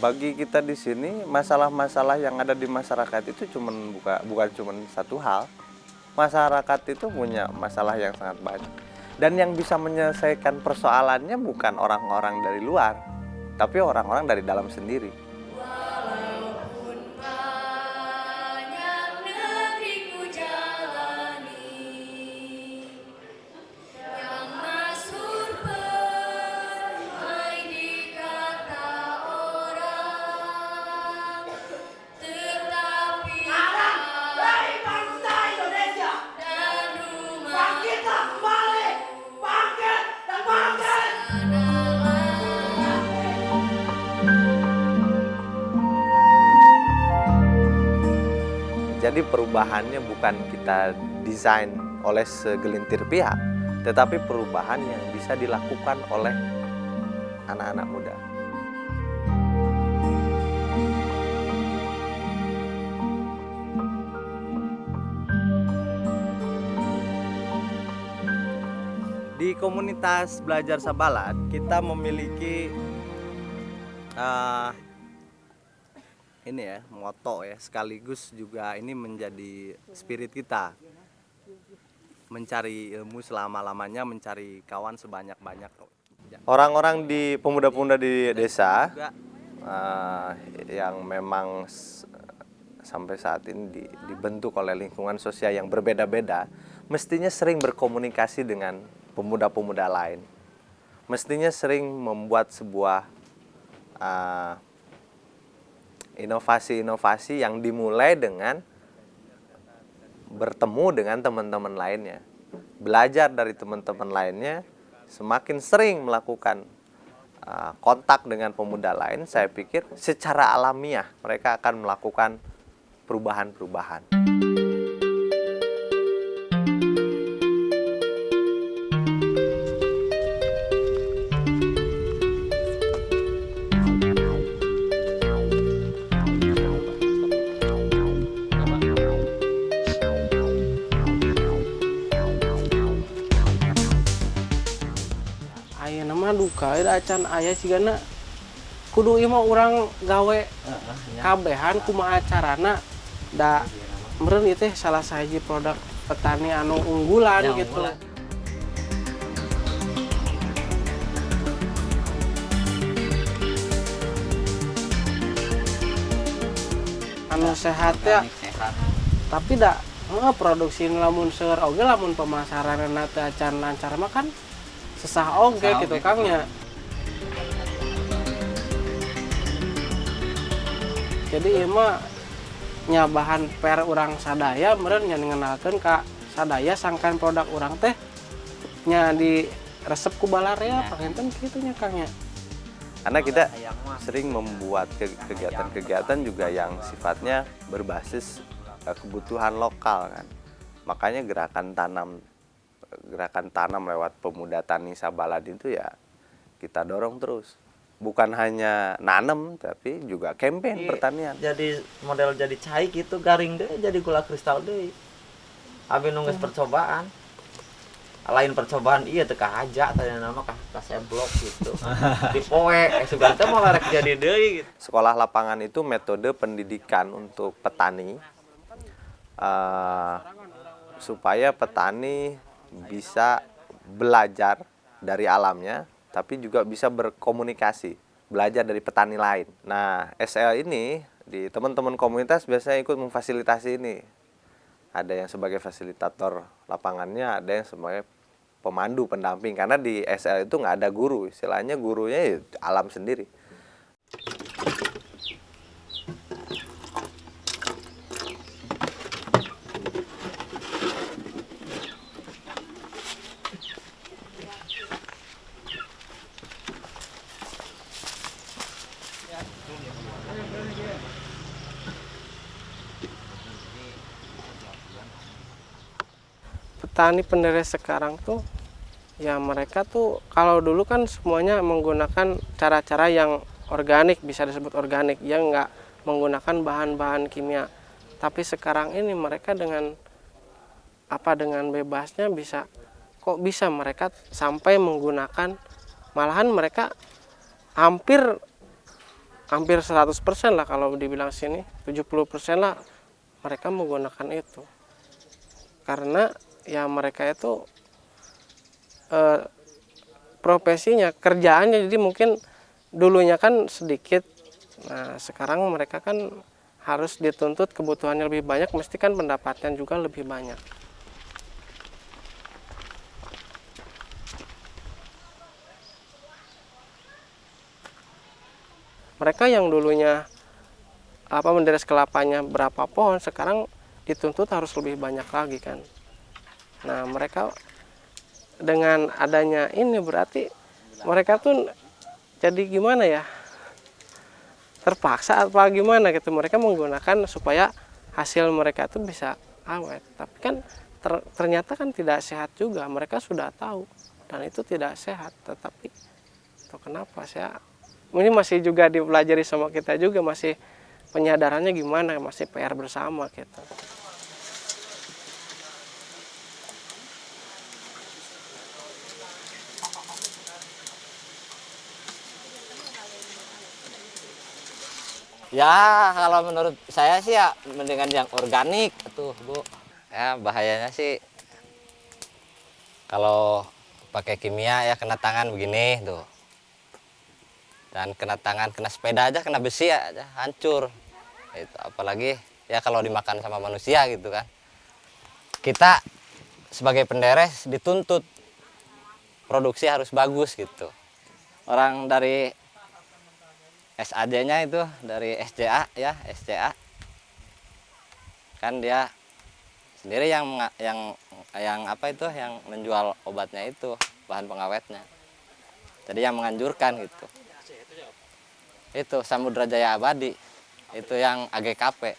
Bagi kita di sini masalah-masalah yang ada di masyarakat itu bukan cuma satu hal. Masyarakat itu punya masalah yang sangat banyak. Dan yang bisa menyelesaikan persoalannya bukan orang-orang dari luar, tapi orang-orang dari dalam sendiri. Jadi perubahannya bukan kita desain oleh segelintir pihak, tetapi perubahan yang bisa dilakukan oleh anak-anak muda. Di komunitas Belajar Sabalat kita memiliki ini ya, moto ya, sekaligus juga ini menjadi spirit kita. Mencari ilmu selama-lamanya, mencari kawan sebanyak-banyak. Orang-orang di pemuda-pemuda di desa yang memang sampai saat ini dibentuk oleh lingkungan sosial yang berbeda-beda, mestinya sering berkomunikasi dengan pemuda-pemuda lain. Mestinya sering membuat sebuah inovasi-inovasi yang dimulai dengan bertemu dengan teman-teman lainnya, belajar dari teman-teman lainnya, semakin sering melakukan kontak dengan pemuda lain, saya pikir secara alamiah mereka akan melakukan perubahan-perubahan. Duka acan aya sigana kudu ieu mah urang gawe kabehan kumaha carana da meureun ieu teh salah sahiji produk petani anu unggulan gitu. Anu sehat ya. Tapi da produksi lamun seueur oge lamun pemasaranna teu acan lancar mah kan sesah oge gitu Kangnya. Jadi ieu mah nya bahan per urang sadaya meureun nya ngenalkeun ka sadaya sangkan produk urang teh nya diresep ku balarea pangenten kitu nya Kangnya. Karena kita sering membuat kegiatan-kegiatan juga yang sifatnya berbasis kebutuhan lokal kan. Makanya gerakan tanam lewat pemuda tani Sabalat itu ya kita dorong terus. Bukan hanya nanem tapi juga campaign pertanian. Jadi model jadi cai gitu garing deh jadi gula kristal deh. Abi nunggu percobaan. Lain percobaan iya teu kahaja tanya nama ka seblok gitu. Dipoe sugan teh malah rek jadi deui gitu. Sekolah lapangan itu metode pendidikan untuk petani supaya petani bisa belajar dari alamnya, tapi juga bisa berkomunikasi, belajar dari petani lain. Nah, SL ini di teman-teman komunitas biasanya ikut memfasilitasi ini. Ada yang sebagai fasilitator lapangannya, ada yang sebagai pemandu pendamping. Karena di SL itu nggak ada guru, istilahnya gurunya ya alam sendiri. Petani penderes sekarang tuh ya mereka tuh kalau dulu kan semuanya menggunakan cara-cara yang organik, bisa disebut organik, ya nggak menggunakan bahan-bahan kimia. Tapi sekarang ini mereka dengan bebasnya bisa mereka sampai menggunakan, malahan mereka hampir hampir 100% lah kalau dibilang sini, 70% lah mereka menggunakan itu. Karena ya mereka itu profesinya, kerjaannya, jadi mungkin dulunya kan sedikit. Nah, sekarang mereka kan harus dituntut kebutuhannya lebih banyak, mesti kan pendapatnya juga lebih banyak. Mereka yang dulunya menderes kelapanya berapa pohon, sekarang dituntut harus lebih banyak lagi kan. Nah, mereka dengan adanya ini berarti mereka tuh jadi gimana ya, terpaksa apa gimana gitu, mereka menggunakan supaya hasil mereka tuh bisa awet. Tapi kan ternyata kan tidak sehat juga, mereka sudah tahu dan itu tidak sehat. Tetapi itu kenapa ini masih juga dipelajari sama kita juga, masih penyadarannya gimana, masih PR bersama gitu. Ya kalau menurut saya sih ya mendingan yang organik tuh Bu. Ya bahayanya sih kalau pakai kimia ya kena tangan begini tuh. Dan kena tangan, kena sepeda aja, kena besi aja hancur. Itu apalagi ya kalau dimakan sama manusia gitu kan. Kita sebagai penderes dituntut produksi harus bagus gitu. Orang dari SAD-nya itu dari SCA ya, SCA. Kan dia sendiri yang apa itu yang menjual obatnya itu, bahan pengawetnya. Jadi yang menganjurkan gitu. Itu Samudra Jaya Abadi. Itu yang AGKP.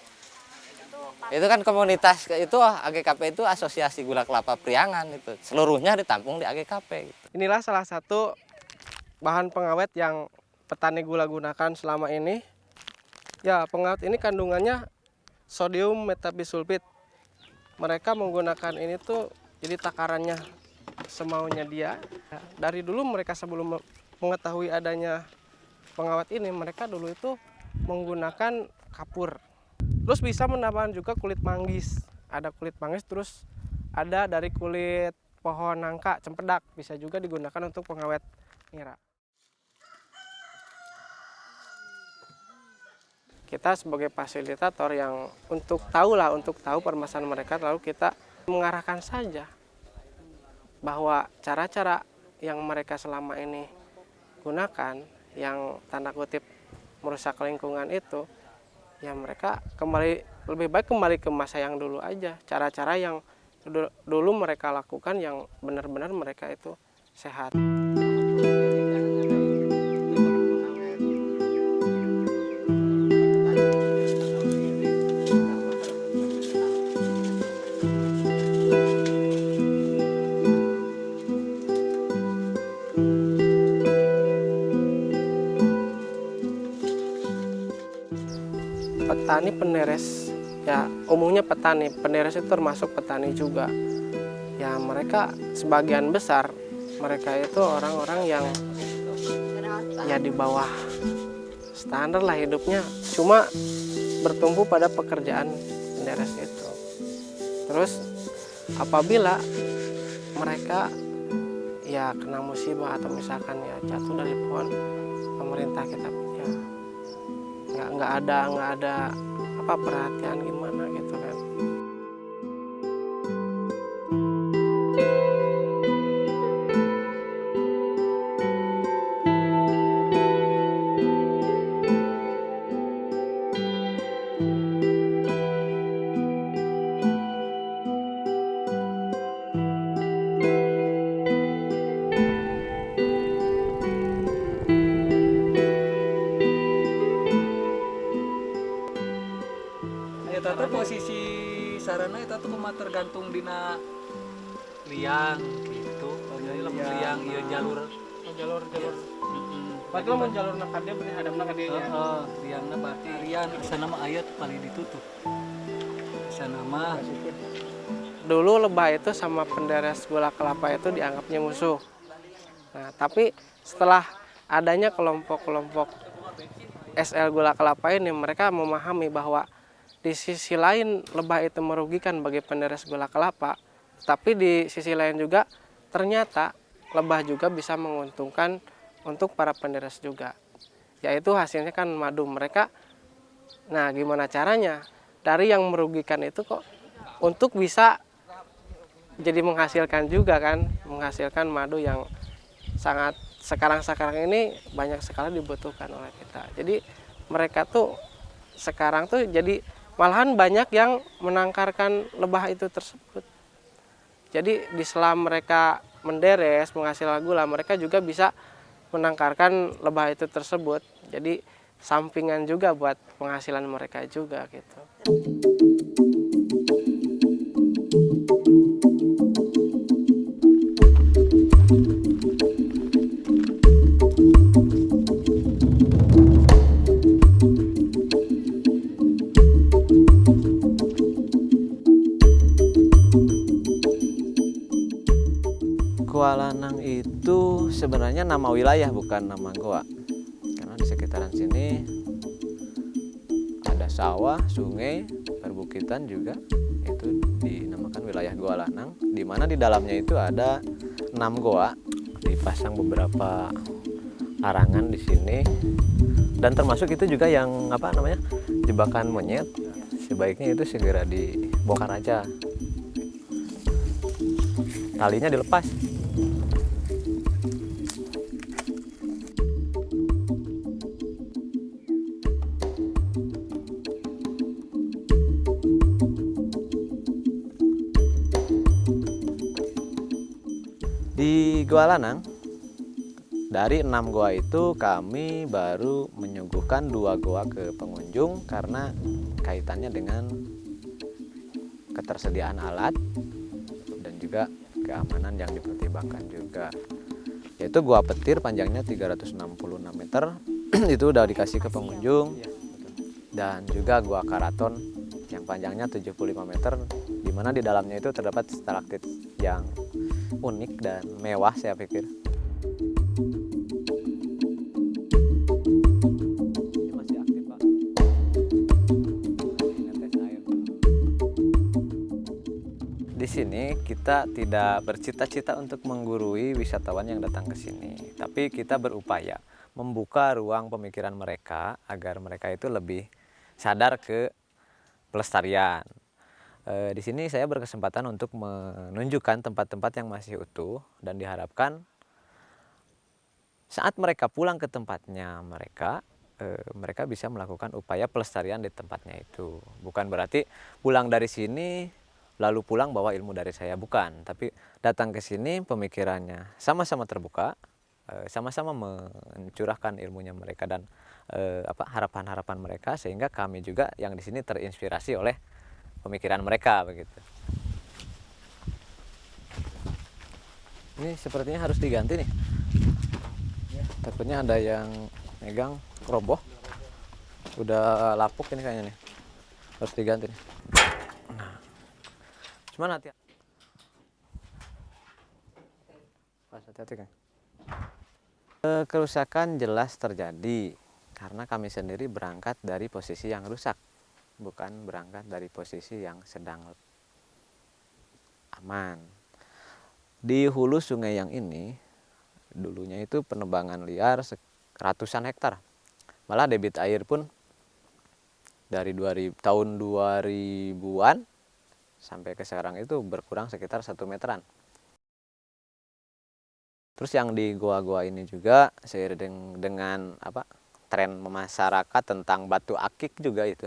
Itu kan komunitas itu AGKP itu Asosiasi Gula Kelapa Priangan itu. Seluruhnya ditampung di AGKP gitu. Inilah salah satu bahan pengawet yang petani gula gunakan selama ini. Ya, pengawet ini kandungannya sodium metabisulfit. Mereka menggunakan ini tuh jadi takarannya semaunya dia. Dari dulu mereka sebelum mengetahui adanya pengawet ini, mereka dulu itu menggunakan kapur. Terus bisa menambahkan juga kulit manggis. Ada kulit manggis, terus ada dari kulit pohon nangka, cempedak. Bisa juga digunakan untuk pengawet nira. Kita sebagai fasilitator yang untuk tahu permasalahan mereka, lalu kita mengarahkan saja bahwa cara-cara yang mereka selama ini gunakan yang tanda kutip merusak lingkungan itu, ya mereka lebih baik kembali ke masa yang dulu aja, cara-cara yang dulu mereka lakukan yang benar-benar mereka itu sehat. Petani penderes, ya umumnya petani penderes itu termasuk petani juga. Ya mereka sebagian besar mereka itu orang-orang yang ya di bawah standar lah hidupnya, cuma bertumpu pada pekerjaan penderes itu. Terus apabila mereka ya kena musibah atau misalkan ya jatuh dari pohon, pemerintah kita punya nggak ada apa perhatian gimana gitu kan. Eta posisi sarana eta tuh kumaha tergantung dina liang gitu. Jadi lamun liang ieu jalur Berarti lo mau jalur nak dia bener hadapna ka dieu nya. liangna berarti rian sana mah aya paling ditutup. Sana mah Dulu lebah itu sama penderes gula kelapa itu dianggapnya musuh. Nah, tapi setelah adanya kelompok-kelompok SL Gula Kelapa ini mereka memahami bahwa di sisi lain lebah itu merugikan bagi penderes gula kelapa, tapi di sisi lain juga ternyata lebah juga bisa menguntungkan untuk para penderes juga. Yaitu hasilnya kan madu mereka. Nah, gimana caranya? Dari yang merugikan itu kok untuk bisa jadi menghasilkan juga kan, menghasilkan madu yang sangat sekarang ini banyak sekali dibutuhkan oleh kita. Jadi mereka tuh sekarang tuh jadi malahan banyak yang menangkarkan lebah itu tersebut. Jadi di selama mereka menderes menghasilkan gula, mereka juga bisa menangkarkan lebah itu tersebut. Jadi sampingan juga buat penghasilan mereka juga gitu. Gua Lanang itu sebenarnya nama wilayah bukan nama goa. Karena di sekitaran sini ada sawah, sungai, perbukitan juga. Itu dinamakan wilayah Gua Lanang, di mana di dalamnya itu ada 6 goa, dipasang beberapa larangan di sini. Dan termasuk itu juga yang jebakan monyet. Sebaiknya itu segera dibongkar aja. Talinya dilepas. Di Gua Lanang, dari 6 goa itu kami baru menyuguhkan 2 goa ke pengunjung karena kaitannya dengan ketersediaan alat dan juga keamanan yang dipertimbangkan juga. Yaitu Gua Petir panjangnya 366 meter itu udah dikasih ke pengunjung, dan juga Gua Karaton yang panjangnya 75 meter, di mana di dalamnya itu terdapat stalaktit yang unik dan mewah saya pikir. Ini masih aktif, Pak. Netes air. Di sini kita tidak bercita-cita untuk menggurui wisatawan yang datang ke sini, tapi kita berupaya membuka ruang pemikiran mereka agar mereka itu lebih sadar ke pelestarian. Di sini saya berkesempatan untuk menunjukkan tempat-tempat yang masih utuh, dan diharapkan saat mereka pulang ke tempatnya mereka bisa melakukan upaya pelestarian di tempatnya itu. Bukan berarti pulang dari sini lalu pulang bawa ilmu dari saya, bukan. Tapi datang ke sini pemikirannya sama-sama terbuka, sama-sama mencurahkan ilmunya mereka dan harapan-harapan mereka, sehingga kami juga yang di sini terinspirasi oleh pemikiran mereka begitu. Ini sepertinya harus diganti nih. Takutnya ada yang megang roboh. Udah lapuk ini kayaknya nih. Harus diganti nih. Nah. Cuman hati-hati. Pas hati-hati kan. Kerusakan jelas terjadi karena kami sendiri berangkat dari posisi yang rusak, bukan berangkat dari posisi yang sedang aman. Di hulu sungai yang ini dulunya itu penebangan liar ratusan hektar. Malah debit air pun dari tahun 2000-an sampai ke sekarang itu berkurang sekitar 1 meteran. Terus yang di goa-goa ini juga seiring dengan tren masyarakat tentang batu akik juga itu,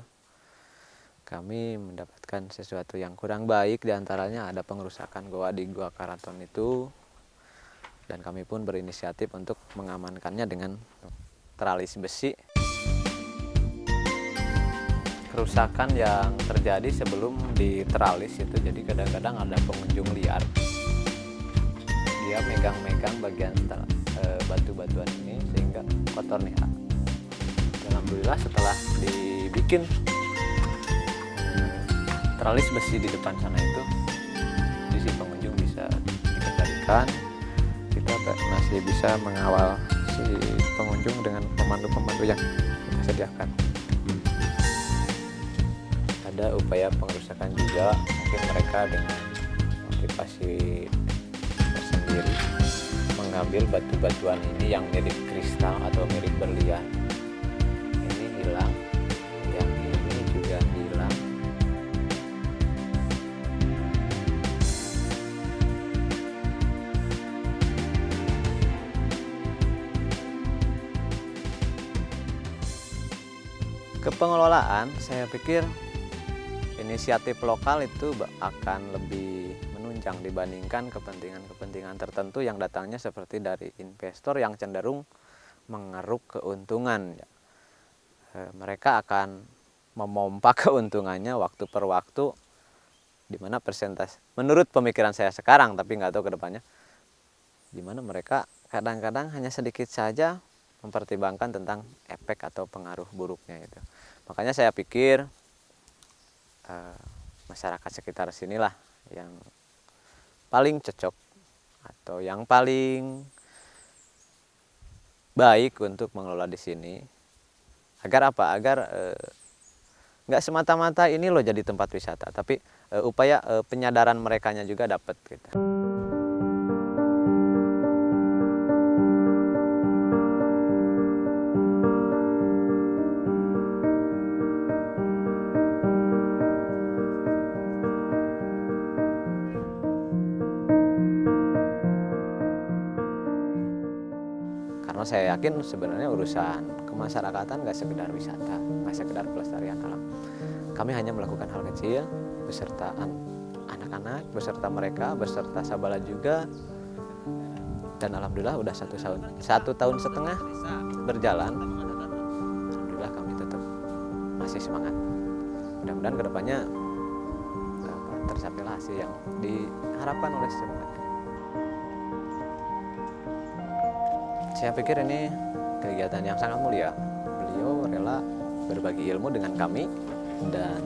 kami mendapatkan sesuatu yang kurang baik, diantaranya ada pengerusakan goa di Gua Karaton itu, dan kami pun berinisiatif untuk mengamankannya dengan teralis besi. Kerusakan yang terjadi sebelum diteralis itu, jadi kadang-kadang ada pengunjung liar, dia megang-megang bagian batu-batuan ini sehingga kotor nih. Alhamdulillah setelah dibikin teralis besi di depan sana itu, sisi pengunjung bisa dikendalikan, kita masih bisa mengawal si pengunjung dengan pemandu-pemandu yang kita sediakan. Ada upaya pengerusakan juga, mungkin mereka dengan motivasi tersendiri mengambil batu-batuan ini yang mirip kristal atau mirip berlian. Ini hilang, yang ini juga hilang. Kepengelolaan, saya pikir inisiatif lokal itu akan lebih menunjang dibandingkan kepentingan-kepentingan tertentu yang datangnya seperti dari investor yang cenderung mengeruk keuntungan. Mereka akan memompa keuntungannya waktu per waktu, di mana persentase, menurut pemikiran saya sekarang, tapi nggak tahu ke depannya, di mana mereka kadang-kadang hanya sedikit saja mempertimbangkan tentang efek atau pengaruh buruknya itu. Makanya saya pikir masyarakat sekitar sinilah yang paling cocok atau yang paling baik untuk mengelola di sini. Agar apa? Agar nggak semata-mata ini loh jadi tempat wisata, tapi upaya penyadaran merekanya juga dapat gitu. Karena saya yakin sebenarnya urusan kemasyarakatan nggak sekedar wisata, nggak sekedar pelestarian alam. Kami hanya melakukan hal kecil beserta anak-anak, beserta mereka, beserta Sabala juga. Dan alhamdulillah udah 1 tahun setengah berjalan. Alhamdulillah kami tetap masih semangat. Mudah-mudahan kedepannya tercapailah hasil yang diharapkan oleh semuanya. Saya pikir ini kegiatan yang sangat mulia. Beliau rela berbagi ilmu dengan kami, dan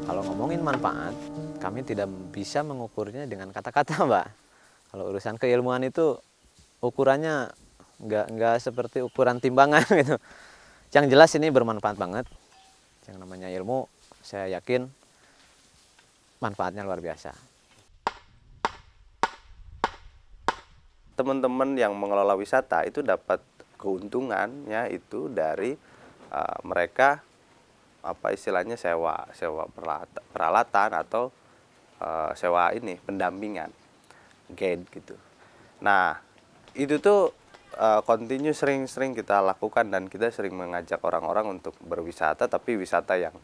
kalau ngomongin manfaat, kami tidak bisa mengukurnya dengan kata-kata, Mbak. Kalau urusan keilmuan itu ukurannya nggak seperti ukuran timbangan gitu. Yang jelas ini bermanfaat banget. Yang namanya ilmu, saya yakin manfaatnya luar biasa. Teman-teman yang mengelola wisata itu dapat keuntungannya itu dari mereka apa istilahnya sewa peralatan atau sewa ini pendampingan guide gitu. Nah itu tuh continue sering kita lakukan, dan kita sering mengajak orang-orang untuk berwisata, tapi wisata yang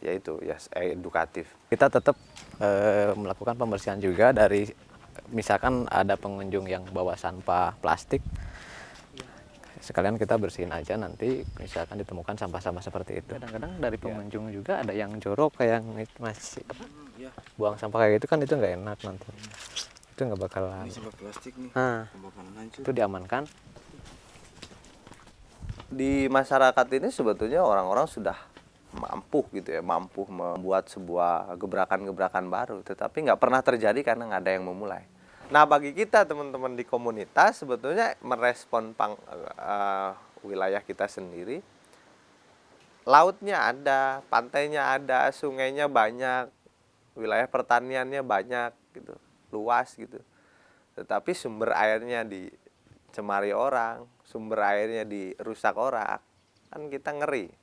yaitu ya edukatif. Kita tetap melakukan pembersihan juga dari, misalkan ada pengunjung yang bawa sampah plastik, sekalian kita bersihin aja, nanti misalkan ditemukan sampah-sampah seperti itu. Kadang-kadang dari pengunjung juga ada yang jorok, kayak yang masih buang sampah kayak gitu kan, itu nggak enak nanti. Itu nggak bakalan. Ini sampah plastik nih. Itu diamankan. Di masyarakat ini sebetulnya orang-orang sudah mampu gitu ya, mampu membuat sebuah gebrakan-gebrakan baru, tetapi nggak pernah terjadi karena nggak ada yang memulai. Nah bagi kita teman-teman di komunitas sebetulnya merespon wilayah kita sendiri, lautnya ada, pantainya ada, sungainya banyak, wilayah pertaniannya banyak gitu, luas gitu. Tetapi sumber airnya dicemari orang, sumber airnya dirusak orang, kan kita ngeri.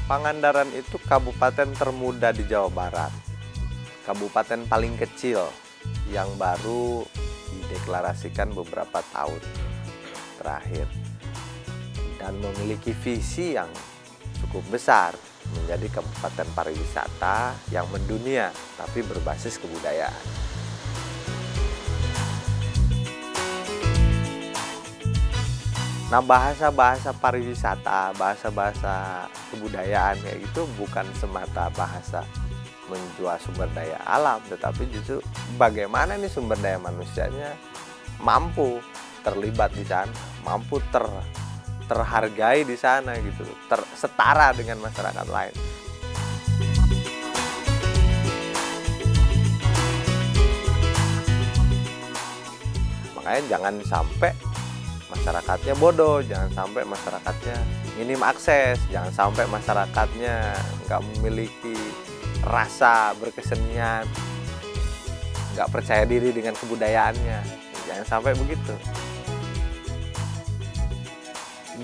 Pangandaran itu kabupaten termuda di Jawa Barat, kabupaten paling kecil yang baru dideklarasikan beberapa tahun terakhir, dan memiliki visi yang cukup besar menjadi kabupaten pariwisata yang mendunia tapi berbasis kebudayaan. Nah, bahasa-bahasa pariwisata, bahasa-bahasa kebudayaan kayak gitu bukan semata bahasa menjual sumber daya alam, tetapi justru bagaimana nih sumber daya manusianya mampu terlibat di sana, mampu terhargai di sana gitu, setara dengan masyarakat lain. Makanya jangan sampai masyarakatnya bodoh, jangan sampai masyarakatnya minim akses, jangan sampai masyarakatnya nggak memiliki rasa berkesenian, nggak percaya diri dengan kebudayaannya. Jangan sampai begitu.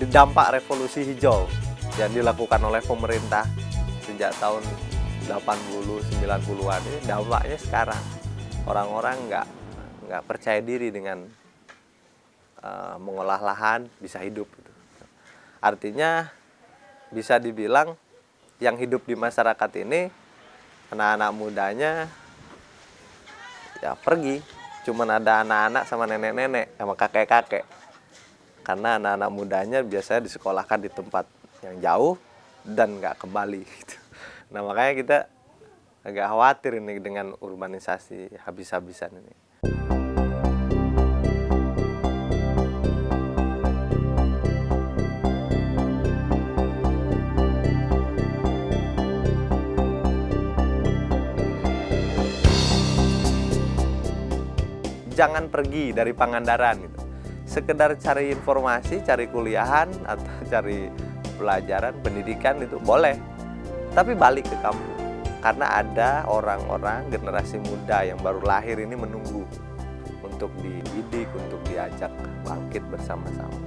Dampak revolusi hijau yang dilakukan oleh pemerintah sejak tahun 80-90-an ini, dampaknya sekarang orang-orang nggak percaya diri dengan mengolah lahan bisa hidup. Artinya bisa dibilang yang hidup di masyarakat ini anak-anak mudanya ya pergi, cuman ada anak-anak sama nenek-nenek sama kakek-kakek, karena anak-anak mudanya biasanya disekolahkan di tempat yang jauh dan nggak kembali gitu. Nah, makanya kita agak khawatir ini dengan urbanisasi habis-habisan ini. Jangan pergi dari Pangandaran gitu. Sekedar cari informasi, cari kuliahan atau cari pelajaran, pendidikan itu boleh. Tapi balik ke kampung. Karena ada orang-orang generasi muda yang baru lahir ini menunggu untuk dididik, untuk diajak bangkit bersama-sama.